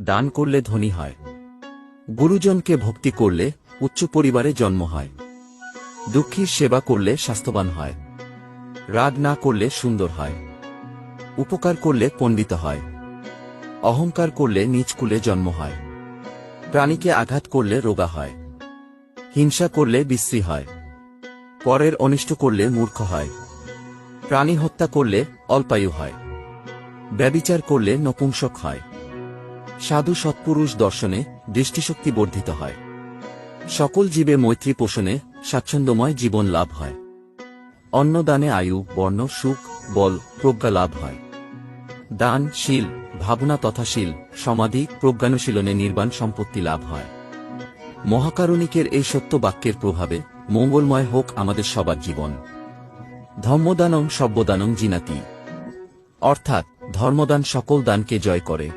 দান করলে ধনী হয়। গুরুজনকে ভক্তি করলে উচ্চ পরিবারে জন্ম হয়। দুঃখীর সেবা করলে স্বাস্থ্যবান হয়। রাগ না করলে সুন্দর হয়। উপকার করলে পণ্ডিত হয়। অহংকার করলে নীচ কুলে জন্ম হয়। প্রাণীকে আঘাত করলে রোগা হয়। হিংসা করলে বিশ্রী হয়। পরের অনিষ্ট করলে মূর্খ হয়। প্রাণী হত্যা করলে অল্পায়ু হয়। ব্যভিচার করলে নপুংসক হয়। সাধু সৎপুরুষ দর্শনে দৃষ্টিশক্তি বর্ধিত হয়। সকল জীবে মৈত্রী পোষণে স্বাচ্ছন্দ্যময় জীবন লাভ হয়। অন্নদানে আয়ু, বর্ণ, সুখ, বল, প্রজ্ঞা লাভ হয়। দান, শীল, ভাবনা তথা শীল, সমাধি, প্রজ্ঞানুশীলনে নির্বাণ সম্পত্তি লাভ হয়। মহাকারুণিকের এই সত্য বাক্যের প্রভাবে মঙ্গলময় হোক আমাদের সবার জীবন। ধম্মদানং সব্যদানং জিনাতি, অর্থাৎ ধর্মদান সকল দানকে জয় করে।